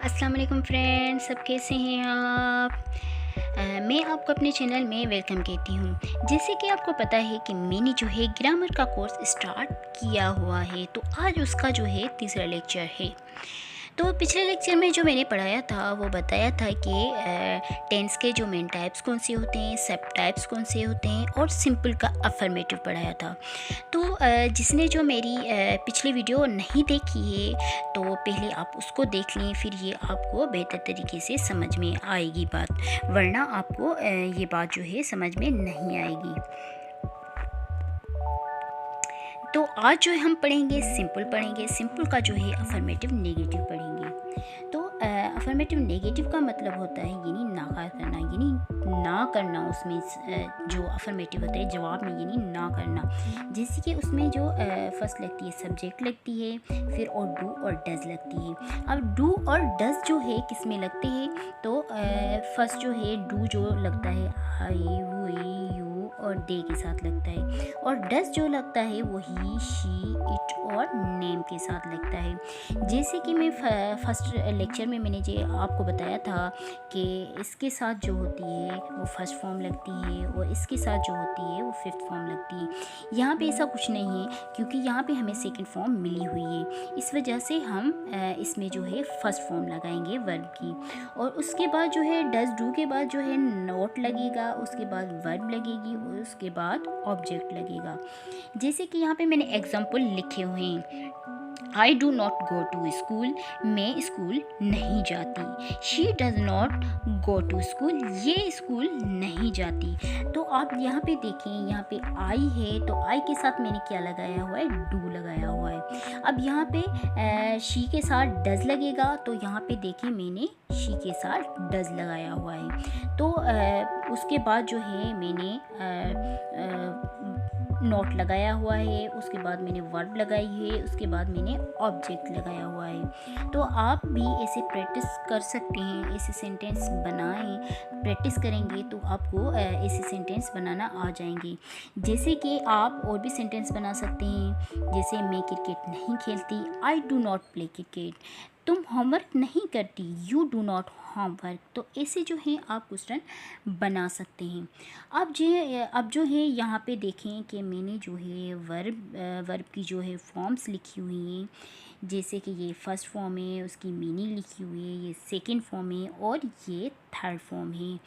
अस्सलाम वालेकुम फ्रेंड्स, सब कैसे हैं आप? मैं आपको अपने चैनल में वेलकम कहती हूँ। जैसे कि आपको पता है कि मैंने जो है ग्रामर का कोर्स स्टार्ट किया हुआ है, तो आज उसका जो है तीसरा लेक्चर है। तो पिछले लेक्चर में जो मैंने पढ़ाया था वो बताया था कि टेंस के जो मेन टाइप्स कौन से होते हैं, सब टाइप्स कौन से होते हैं और सिंपल का अफर्मेटिव पढ़ाया था। तो जिसने जो मेरी पिछली वीडियो नहीं देखी है तो पहले आप उसको देख लें, फिर ये आपको बेहतर तरीके से समझ में आएगी बात, वरना आपको ये बात जो है समझ में नहीं आएगी। तो आज जो है हम पढ़ेंगे सिंपल का जो है अफर्मेटिव नेगेटिव पढ़ेंगे। तो अफर्मेटिव नेगेटिव का मतलब होता है यानी नाकार करना, यानी ना करना। उसमें जो अफर्मेटिव होता है जवाब में यानी ना करना। जैसे कि उसमें जो फर्स्ट लगती है सब्जेक्ट लगती है, फिर और डू और डज लगती है। अब डू और डज जो है किस में लगते हैं, तो फर्स्ट जो है डू जो लगता है आई वी यू और दे के साथ लगता है, और डज जो लगता है वो ही शी इट और नेम के साथ लगता है। जैसे कि मैं फर्स्ट लेक्चर में मैंने जो आपको बताया था कि इसके साथ जो होती है वो फर्स्ट फॉर्म लगती है और इसके साथ जो होती है वो फिफ्थ फॉर्म लगती है। यहाँ पे ऐसा कुछ नहीं है क्योंकि यहाँ पे हमें सेकंड फॉर्म मिली हुई है, इस वजह से हम इसमें जो है फर्स्ट फॉर्म लगाएंगे वर्ब की। और उसके बाद जो है डज डू के बाद जो है नोट लगेगा, उसके बाद वर्ब लगेगी और उसके बाद ऑब्जेक्ट लगेगा। जैसे कि यहाँ पे मैंने एग्जाम्पल लिखे हुए हैं, I do not go to school, मैं स्कूल नहीं जाती। She does not go to school, ये स्कूल नहीं जाती। तो आप यहाँ पे देखें, यहाँ पे आई है तो आई के साथ मैंने क्या लगाया हुआ है, डू लगाया हुआ है। अब यहाँ पे शी के साथ डज लगेगा, तो यहाँ पे देखें मैंने शी के साथ डज लगाया हुआ है। तो उसके बाद जो है मैंने नोट लगाया हुआ है, उसके बाद मैंने वर्ब लगाई है, उसके बाद मैंने ऑब्जेक्ट लगाया हुआ है। तो आप भी ऐसे प्रैक्टिस कर सकते हैं, ऐसे सेंटेंस बनाएं। प्रैक्टिस करेंगे तो आपको ऐसे सेंटेंस बनाना आ जाएंगे। जैसे कि आप और भी सेंटेंस बना सकते हैं, जैसे मैं क्रिकेट नहीं खेलती, आई डू नॉट प्ले क्रिकेट। तुम होमवर्क नहीं करती, यू डू नॉट होमवर्क। तो ऐसे जो है आप क्वेश्चन बना सकते हैं। अब जो है यहाँ पे देखें कि मैंने जो है वर्ब की जो है फॉर्म्स लिखी हुई हैं। जैसे कि ये फर्स्ट फॉर्म है, उसकी मीनिंग लिखी हुई है, ये सेकंड फॉर्म है और ये थर्ड फॉर्म है।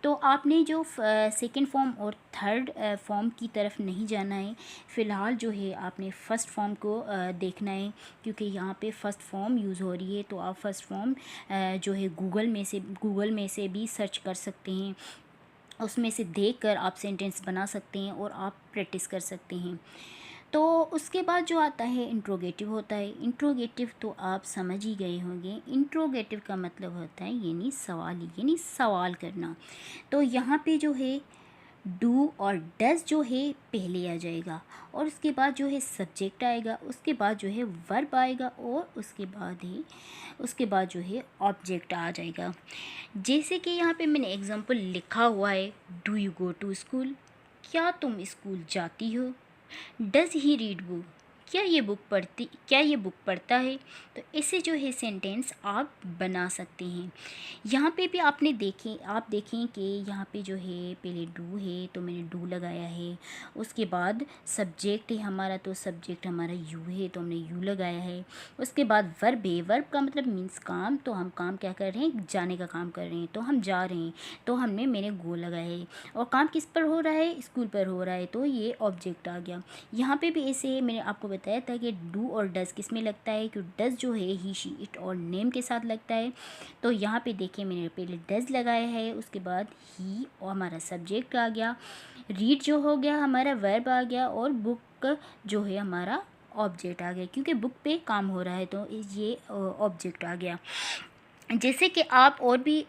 तो आपने जो सेकंड फॉर्म और थर्ड फॉर्म की तरफ नहीं जाना है, फ़िलहाल जो है आपने फ़र्स्ट फॉर्म को देखना है, क्योंकि यहाँ पे फ़र्स्ट फॉर्म यूज़ हो रही है। तो आप फ़र्स्ट फॉर्म जो है गूगल में से भी सर्च कर सकते हैं, उसमें से देखकर आप सेंटेंस बना सकते हैं और आप प्रैक्टिस कर सकते हैं। तो उसके बाद जो आता है इंट्रोगेटिव होता है। इंट्रोगेटिव तो आप समझ ही गए होंगे, इंट्रोगेटिव का मतलब होता है यानी सवाल, यानी सवाल करना। तो यहाँ पे जो है डू और डज जो है पहले आ जाएगा, और उसके बाद जो है सब्जेक्ट आएगा, उसके बाद जो है वर्ब आएगा और उसके बाद जो है ऑब्जेक्ट आ जाएगा। जैसे कि यहाँ पे मैंने एग्जांपल लिखा हुआ है, do you go to school, क्या तुम स्कूल जाती हो। डज ही रीड बुक, क्या ये बुक पढ़ता है। तो ऐसे जो है सेंटेंस आप बना सकते हैं। यहाँ पे भी आप देखें कि यहाँ पे जो है पहले डू है तो मैंने डू लगाया है, उसके बाद सब्जेक्ट है हमारा, तो सब्जेक्ट हमारा यू है तो हमने यू लगाया है। उसके बाद वर्ब है, वर्ब का मतलब मीन्स काम, तो हम काम क्या कर रहे हैं, जाने का काम कर रहे हैं, तो हम जा रहे हैं, तो मैंने गो लगाया है। और काम किस पर हो रहा है, स्कूल पर हो रहा है, तो ये ऑब्जेक्ट आ गया। यहाँ पे भी ऐसे मैंने आपको बताया था कि डू और डज किस में लगता है, क्योंकि डज जो है ही शी इट और नेम के साथ लगता है। तो यहाँ पे देखिए मैंने पहले डज लगाया है, उसके बाद ही और हमारा सब्जेक्ट आ गया, रीड जो हो गया हमारा वर्ब आ गया, और बुक जो है हमारा ऑब्जेक्ट आ गया, क्योंकि बुक पे काम हो रहा है तो ये ऑब्जेक्ट आ गया। जैसे कि आप और भी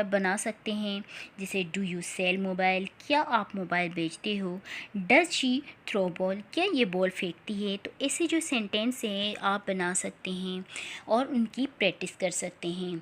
बना सकते हैं, जैसे डू यू सेल मोबाइल, क्या आप मोबाइल बेचते हो। डज शी थ्रो बॉल, क्या ये बॉल फेंकती है। तो ऐसे जो सेंटेंस हैं आप बना सकते हैं और उनकी प्रैक्टिस कर सकते हैं।